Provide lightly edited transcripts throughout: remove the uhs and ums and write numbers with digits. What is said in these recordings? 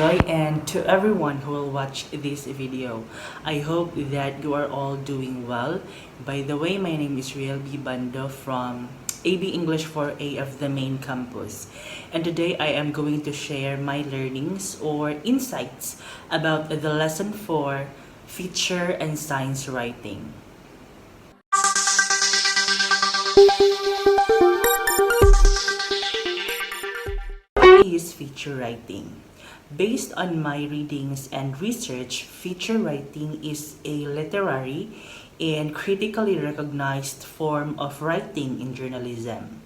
Joy, and to everyone who will watch this video. I hope that you are all doing well. By the way, my name is Riel B. Bando from AB English 4A of the main campus. And today I am going to share my learnings or insights about the lesson 4 feature and science writing. What is feature writing? Based on my readings and research, feature writing is a literary and critically recognized form of writing in journalism.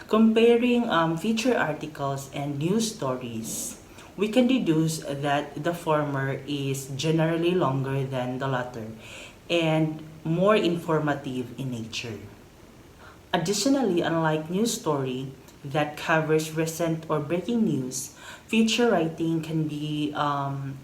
Comparing feature articles and news stories, we can deduce that the former is generally longer than the latter and more informative in nature. Additionally, unlike news story that covers recent or breaking news, feature writing can be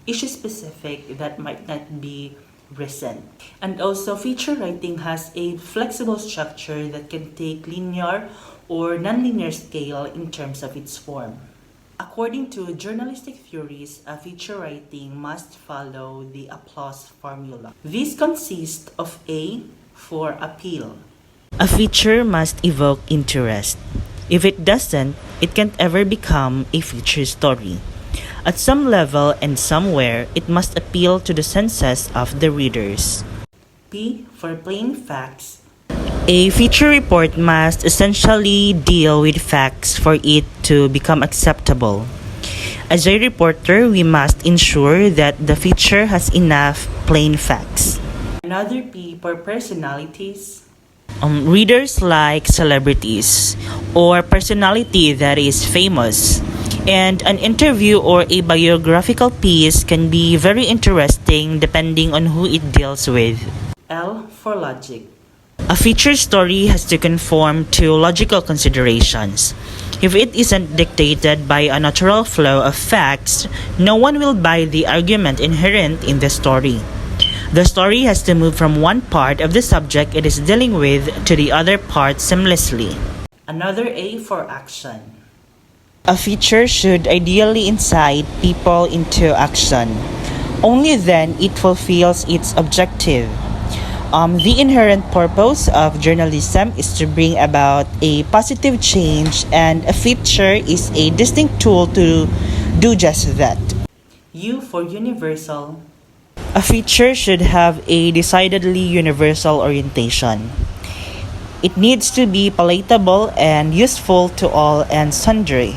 issue specific that might not be recent. And also, feature writing has a flexible structure that can take linear or nonlinear scale in terms of its form. According to journalistic theories, a feature writing must follow the applause formula. This consists of A for appeal. A feature must evoke interest. If it doesn't, it can't ever become a feature story. At some level and somewhere, it must appeal to the senses of the readers. P for plain facts. A feature report must essentially deal with facts for it to become acceptable. As a reporter, we must ensure that the feature has enough plain facts. Another P for personalities. Readers like celebrities or personality that is famous, and an interview or a biographical piece can be very interesting depending on who it deals with. L for logic. A feature story has to conform to logical considerations. If it isn't dictated by a natural flow of facts, no one will buy the argument inherent in the story. The story has to move from one part of the subject it is dealing with to the other part seamlessly. Another A for action. A feature should ideally incite people into action. Only then it fulfills its objective. The inherent purpose of journalism is to bring about a positive change, and a feature is a distinct tool to do just that. U for universal. A feature should have a decidedly universal orientation. It needs to be palatable and useful to all and sundry.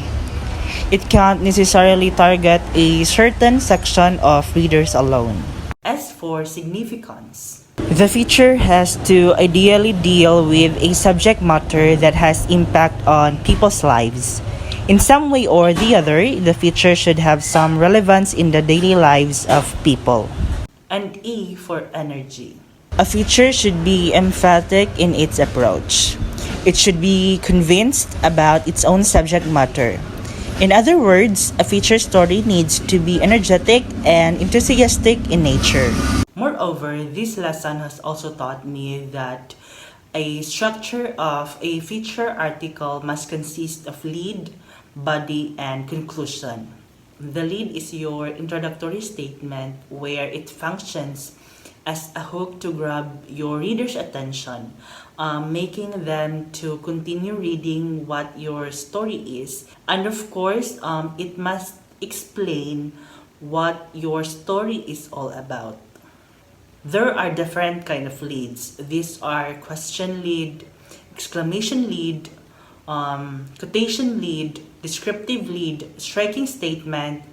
It can't necessarily target a certain section of readers alone. As for significance, the feature has to ideally deal with a subject matter that has impact on people's lives. In some way or the other, the feature should have some relevance in the daily lives of people. And E for energy. A feature should be emphatic in its approach. It should be convinced about its own subject matter. In other words, a feature story needs to be energetic and enthusiastic in nature. Moreover, this lesson has also taught me that a structure of a feature article must consist of lead, body, and conclusion. The lead is your introductory statement where it functions as a hook to grab your reader's attention, making them to continue reading what your story is. And of course, it must explain what your story is all about. There are different kind of leads. These are question lead, exclamation lead, quotation lead, descriptive lead, striking statement,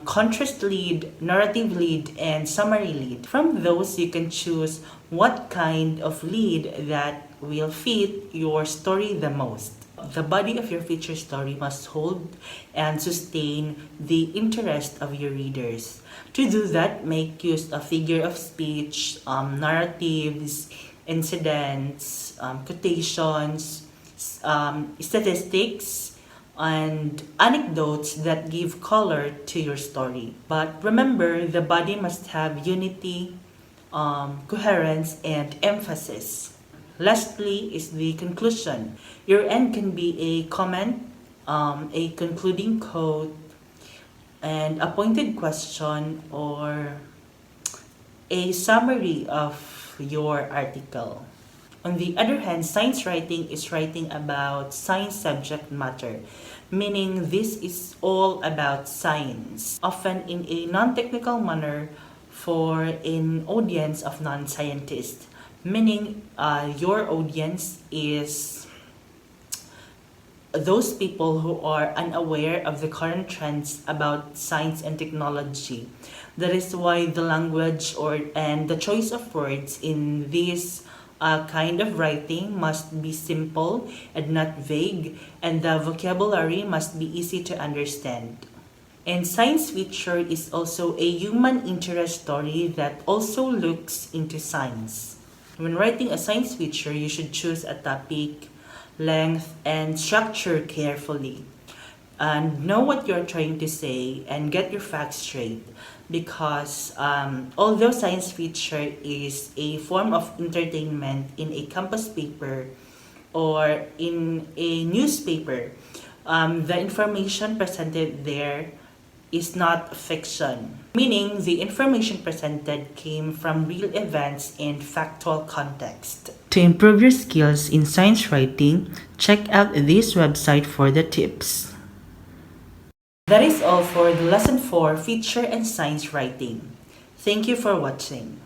contrast lead, narrative lead, and summary lead. From those, you can choose what kind of lead that will fit your story the most. The body of your feature story must hold and sustain the interest of your readers. To do that, make use of figure of speech, narratives, incidents, quotations, statistics, and anecdotes that give color to your story. But remember, the body must have unity, coherence, and emphasis. Lastly is the conclusion. Your end can be a comment, a concluding quote, and a pointed question or a summary of your article. On the other hand, science writing is writing about science subject matter, meaning this is all about science, often in a non-technical manner for an audience of non-scientists, meaning your audience is those people who are unaware of the current trends about science and technology. That is why the language or and the choice of words in this kind of writing must be simple and not vague, and the vocabulary must be easy to understand. And science feature is also a human interest story that also looks into science. When writing a science feature, you should choose a topic, length, and structure carefully. And know what you're trying to say and get your facts straight, because although science feature is a form of entertainment in a campus paper or in a newspaper, the information presented there is not fiction, meaning the information presented came from real events in factual context. To improve your skills in science writing, check out this website for the tips. That is all for the lesson 4 feature and science writing. Thank you for watching.